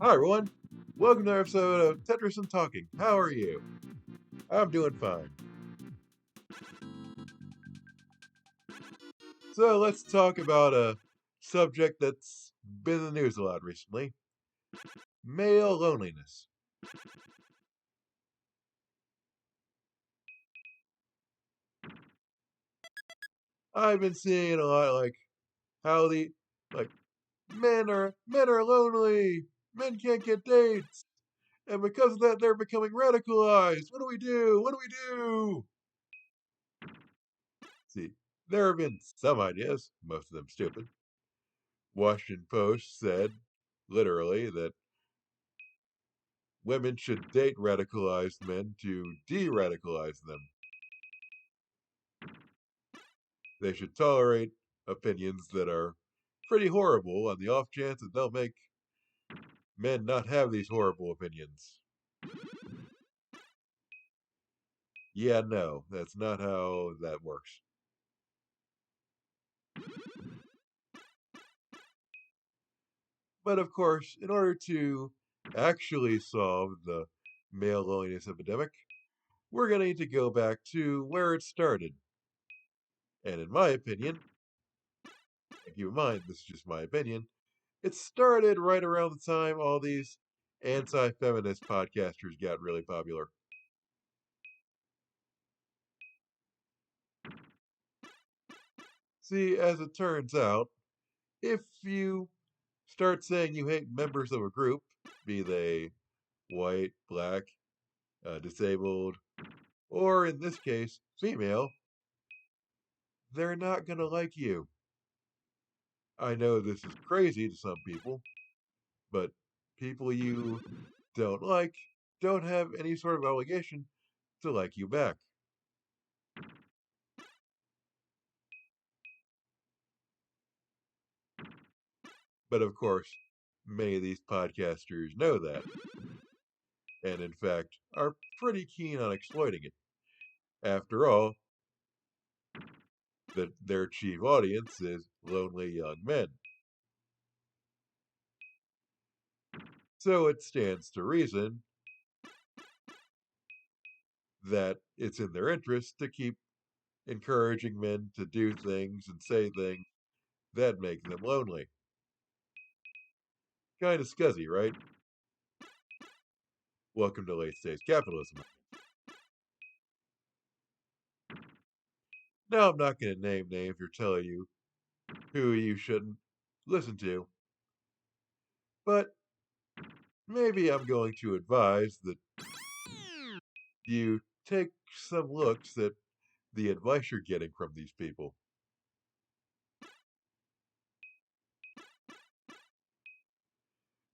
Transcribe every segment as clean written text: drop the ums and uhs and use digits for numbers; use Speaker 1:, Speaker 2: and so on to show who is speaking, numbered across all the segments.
Speaker 1: Hi everyone, welcome to our episode of Tetris and Talking. How are you? I'm doing fine. So let's talk about a subject that's been in the news a lot recently: male loneliness. I've been seeing it a lot, like how the like men are lonely. Men can't get dates, and because of that, they're becoming radicalized. What do we do? What do we do? See, there have been some ideas, most of them stupid. Washington Post said, literally, that women should date radicalized men to de radicalize them. They should tolerate opinions that are pretty horrible on the off chance that they'll make men not have these horrible opinions. Yeah, no, that's not how that works. But of course, in order to actually solve the male loneliness epidemic, we're going to need to go back to where it started. And in my opinion, and keep in mind, this is just my opinion, it started right around the time all these anti feminist podcasters got really popular. See, as it turns out, if you start saying you hate members of a group, be they white, black, disabled, or in this case, female, they're not going to like you. I know this is crazy to some people, but people you don't like don't have any sort of obligation to like you back. But of course, many of these podcasters know that, and in fact, are pretty keen on exploiting it. After all, their chief audience is lonely young men. So it stands to reason that it's in their interest to keep encouraging men to do things and say things that make them lonely. Kind of scuzzy, right? Welcome to late stage capitalism. Now, I'm not going to name names or tell you who you shouldn't listen to, but maybe I'm going to advise that you take some looks at the advice you're getting from these people,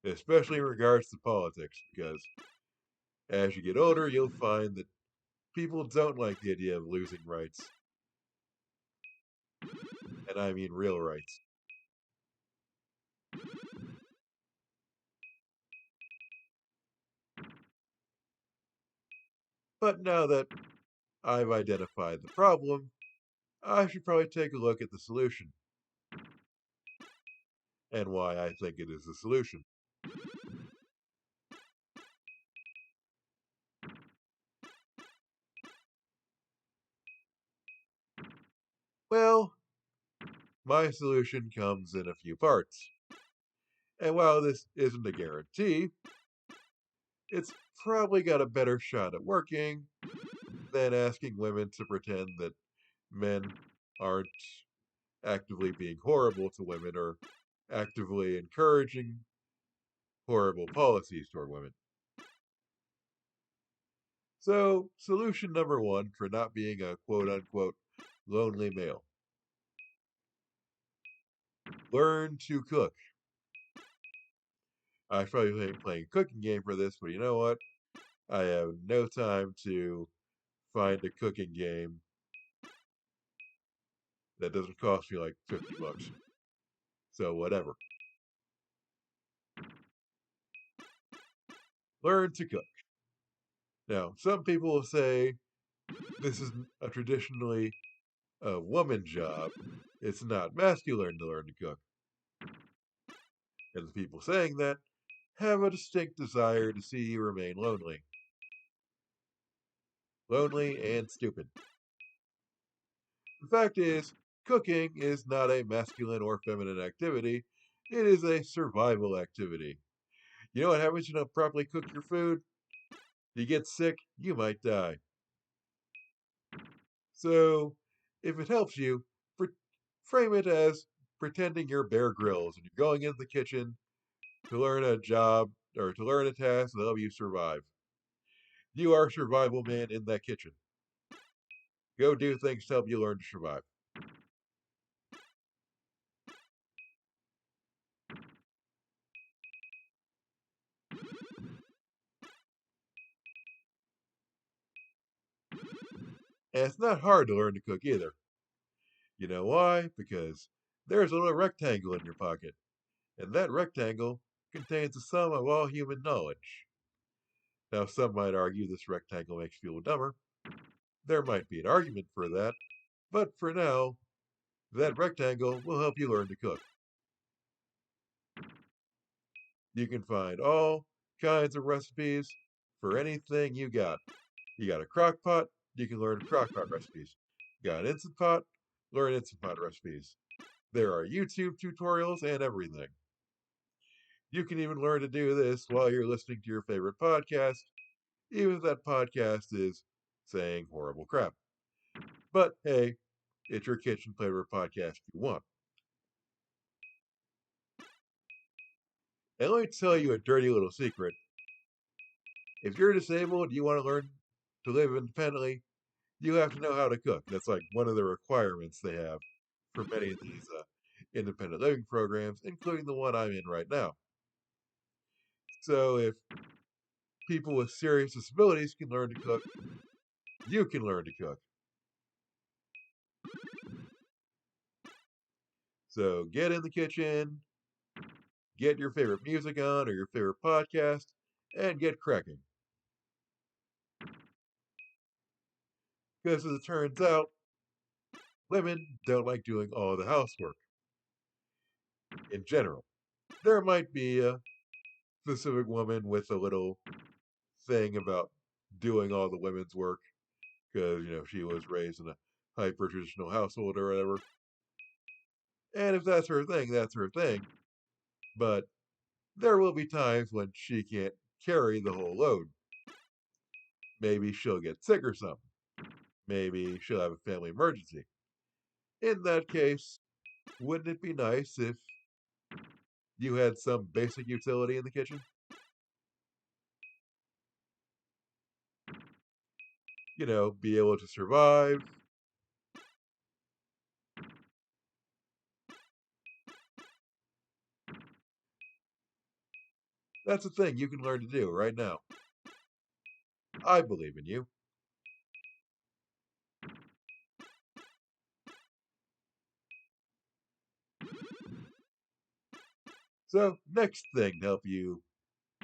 Speaker 1: especially in regards to politics, because as you get older, you'll find that people don't like the idea of losing rights, and I mean real rights. But now that I've identified the problem, I should probably take a look at the solution and why I think it is the solution. Well, my solution comes in a few parts. And while this isn't a guarantee, it's probably got a better shot at working than asking women to pretend that men aren't actively being horrible to women or actively encouraging horrible policies toward women. So, solution number one for not being a quote unquote lonely male: learn to cook. I should probably be playing a cooking game for this, but you know what? I have no time to find a cooking game that doesn't cost me like $50. So, whatever. Learn to cook. Now, some people will say this is a traditionally a woman job. It's not masculine to learn to cook. And the people saying that have a distinct desire to see you remain lonely. Lonely and stupid. The fact is, cooking is not a masculine or feminine activity, it is a survival activity. You know what happens if you don't properly cook your food? You get sick, you might die. So, if it helps you, frame it as pretending you're Bear Grylls and you're going into the kitchen to learn a job or to learn a task that'll help you survive. You are survival man in that kitchen. Go do things to help you learn to survive. And it's not hard to learn to cook either. You know why? Because there's a little rectangle in your pocket, and that rectangle contains the sum of all human knowledge. Now, some might argue this rectangle makes you feel dumber. There might be an argument for that, but for now, that rectangle will help you learn to cook. You can find all kinds of recipes for anything you got. You got a crock pot, you can learn crock pot recipes. You got an instant pot, learn instant pot recipes. There are YouTube tutorials and everything. You can even learn to do this while you're listening to your favorite podcast, even if that podcast is saying horrible crap. But hey, it's your kitchen favorite podcast if you want. And let me tell you a dirty little secret. If you're disabled and you want to learn to live independently, you have to know how to cook. That's like one of the requirements they have for many of these independent living programs, including the one I'm in right now. So if people with serious disabilities can learn to cook, you can learn to cook. So get in the kitchen, get your favorite music on or your favorite podcast, and get cracking. Because as it turns out, women don't like doing all the housework in general. There might be a specific woman with a little thing about doing all the women's work because, she was raised in a hyper traditional household or whatever. And if that's her thing, that's her thing. But there will be times when she can't carry the whole load. Maybe she'll get sick or something. Maybe she'll have a family emergency. In that case, wouldn't it be nice if you had some basic utility in the kitchen? Be able to survive. That's a thing you can learn to do right now. I believe in you. So, next thing to help you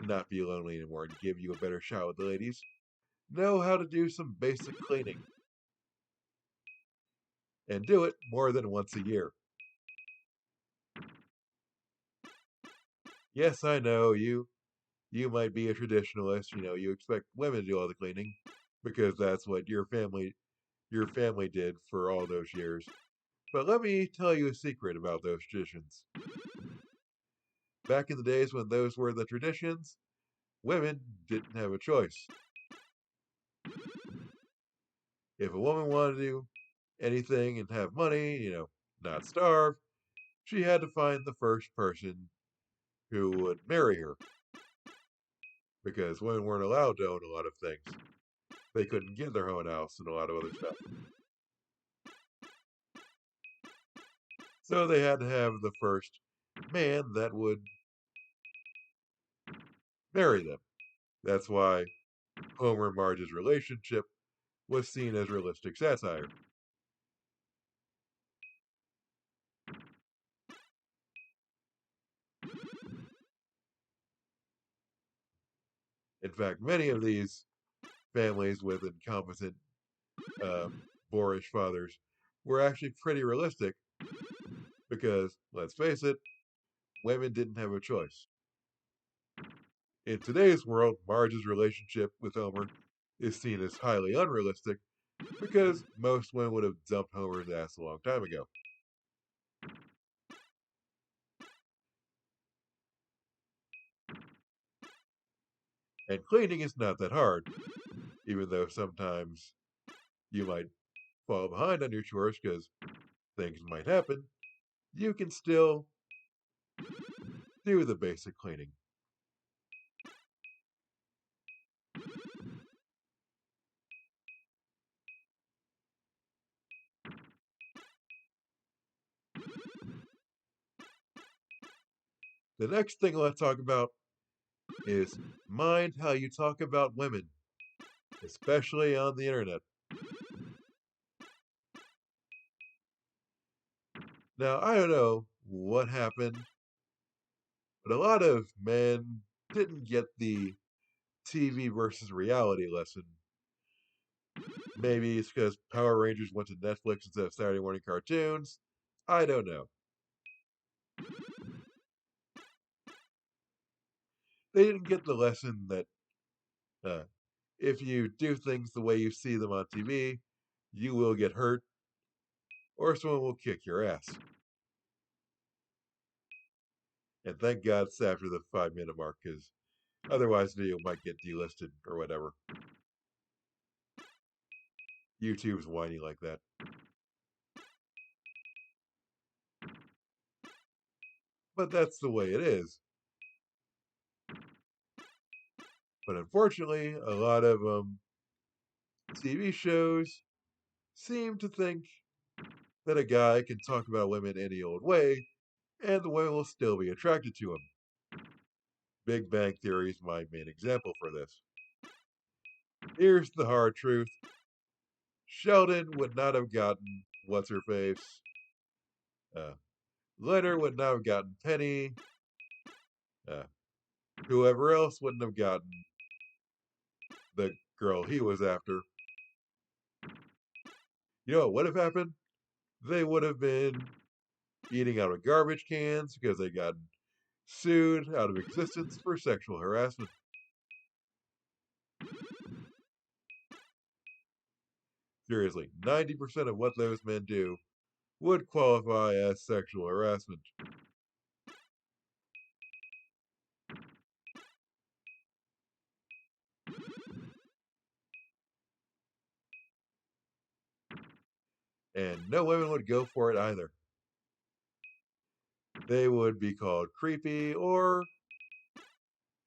Speaker 1: not be lonely anymore and give you a better shot with the ladies, know how to do some basic cleaning. And do it more than once a year. Yes, I know you might be a traditionalist, you expect women to do all the cleaning because that's what your family did for all those years. But let me tell you a secret about those traditions. Back in the days when those were the traditions, women didn't have a choice. If a woman wanted to do anything and have money, not starve, she had to find the first person who would marry her because women weren't allowed to own a lot of things. They couldn't get their own house and a lot of other stuff. So they had to have the first man that would marry them. That's why Homer and Marge's relationship was seen as realistic satire. In fact, many of these families with incompetent, uh, boorish fathers were actually pretty realistic because, let's face it, women didn't have a choice. In today's world, Marge's relationship with Homer is seen as highly unrealistic because most women would have dumped Homer's ass a long time ago. And cleaning is not that hard, even though sometimes you might fall behind on your chores because things might happen. You can still do the basic cleaning. The next thing let's talk about is mind how you talk about women, especially on the internet. Now, I don't know what happened, but a lot of men didn't get the TV versus reality lesson. Maybe it's because Power Rangers went to Netflix instead of Saturday morning cartoons. I don't know. They didn't get the lesson that uh, if you do things the way you see them on TV, you will get hurt or someone will kick your ass. And thank God it's after the 5 minute mark because otherwise the video might get delisted or whatever. YouTube's whiny like that. But that's the way it is. But unfortunately, a lot of TV shows seem to think that a guy can talk about women any old way and the women will still be attracted to him. Big Bang Theory is my main example for this. Here's the hard truth: Sheldon would not have gotten what's her face. Uh, Leonard would not have gotten Penny. Uh, Whoever else wouldn't have gotten the girl he was after. You know what would have happened? They would have been eating out of garbage cans because they got sued out of existence for sexual harassment. Seriously, 90% of what those men do would qualify as sexual harassment. And no women would go for it either. They would be called creepy or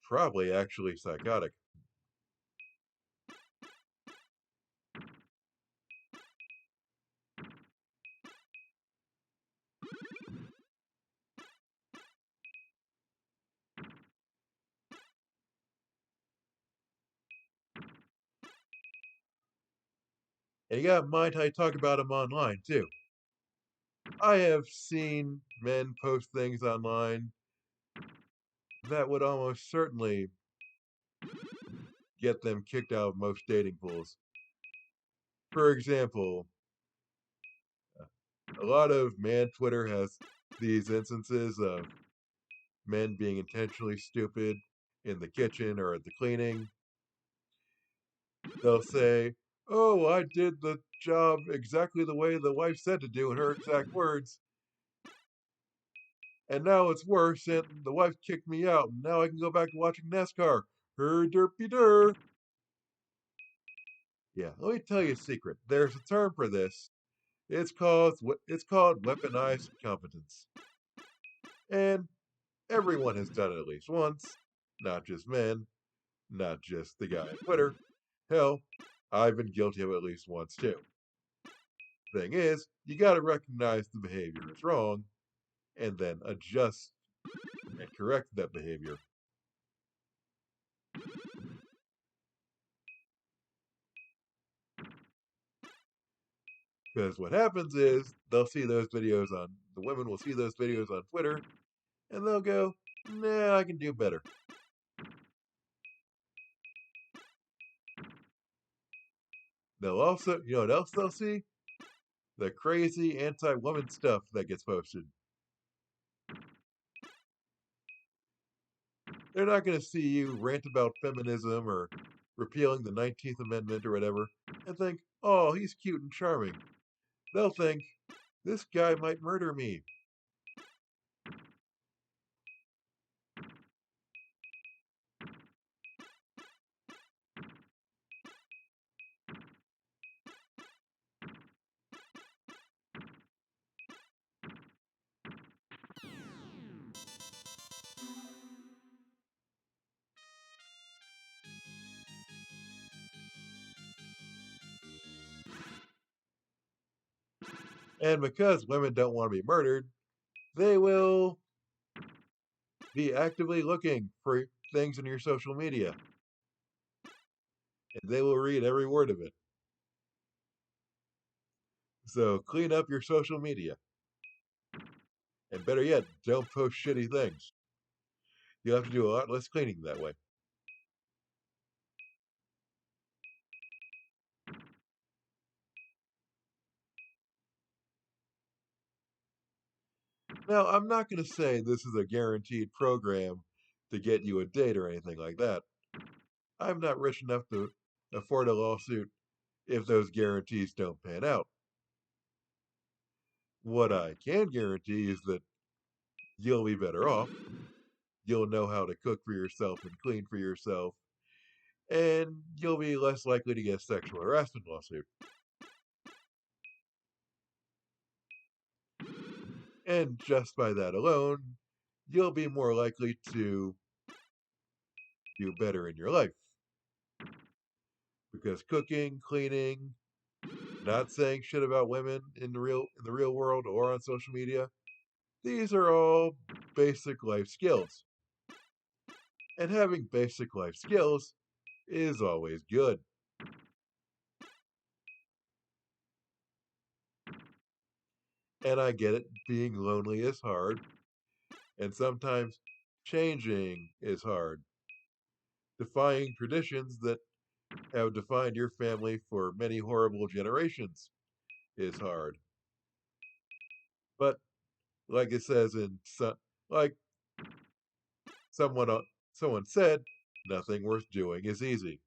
Speaker 1: probably actually psychotic. And you gotta mind how you talk about them online, too. I have seen men post things online that would almost certainly get them kicked out of most dating pools. For example, a lot of man Twitter has these instances of men being intentionally stupid in the kitchen or at the cleaning. They'll say, "Oh, I did the job exactly the way the wife said to do in her exact words, and now it's worse, and the wife kicked me out, and now I can go back to watching NASCAR. Her derpy der." Yeah, let me tell you a secret. There's a term for this. It's called weaponized competence, and everyone has done it at least once. Not just men, not just the guy on Twitter. Hell, I've been guilty of it at least once too. Thing is, you gotta recognize the behavior is wrong and then adjust and correct that behavior. Because what happens is the women will see those videos on Twitter and they'll go, nah, I can do better. They'll also, you know what else they'll see? The crazy anti woman stuff that gets posted. They're not going to see you rant about feminism or repealing the 19th Amendment or whatever and think, oh, he's cute and charming. They'll think, this guy might murder me. And because women don't want to be murdered, they will be actively looking for things in your social media. And they will read every word of it. So clean up your social media. And better yet, don't post shitty things. You'll have to do a lot less cleaning that way. Now, I'm not going to say this is a guaranteed program to get you a date or anything like that. I'm not rich enough to afford a lawsuit if those guarantees don't pan out. What I can guarantee is that you'll be better off. You'll know how to cook for yourself and clean for yourself, and you'll be less likely to get a sexual harassment lawsuit. And just by that alone, you'll be more likely to do better in your life. Because cooking, cleaning, not saying shit about women in the real world or on social media, these are all basic life skills. And having basic life skills is always good. And I get it, being lonely is hard, and sometimes changing is hard. Defying traditions that have defined your family for many horrible generations is hard. But like it says like someone someone said, nothing worth doing is easy,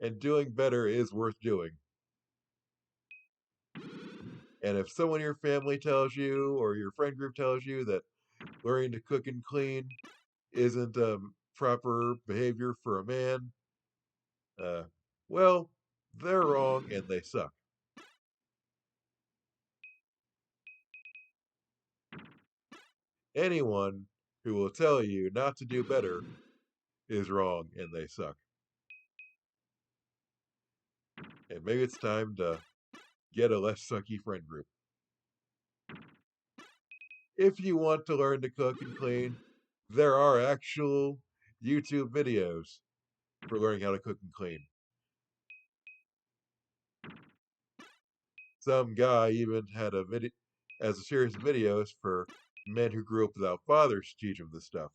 Speaker 1: and doing better is worth doing. And if someone in your family tells you or your friend group tells you that learning to cook and clean isn't proper behavior for a man, uh, well, they're wrong and they suck. Anyone who will tell you not to do better is wrong and they suck. And maybe it's time to get a less sucky friend group. If you want to learn to cook and clean, there are actual YouTube videos for learning how to cook and clean. Some guy even had a video as a series of videos for men who grew up without fathers to teach them this stuff.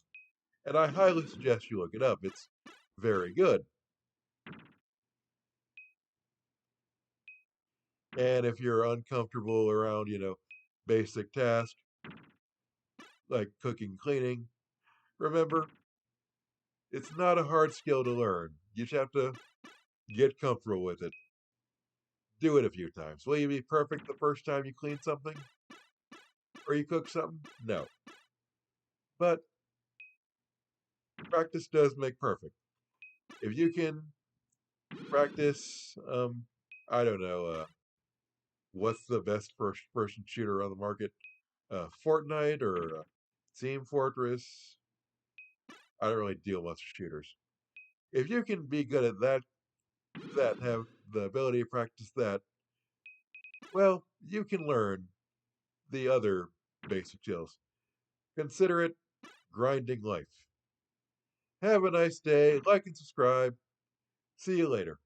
Speaker 1: And I highly suggest you look it up. It's very good. And if you're uncomfortable around, basic tasks like cooking, cleaning, remember, it's not a hard skill to learn. You just have to get comfortable with it. Do it a few times. Will you be perfect the first time you clean something or you cook something? No. But practice does make perfect. If you can practice, I don't know, what's the best first person shooter on the market? Fortnite or Team Fortress? I don't really deal much with shooters. If you can be good at that have the ability to practice that, well, you can learn the other basic skills. Consider it grinding life. Have a nice day. Like and subscribe. See you later.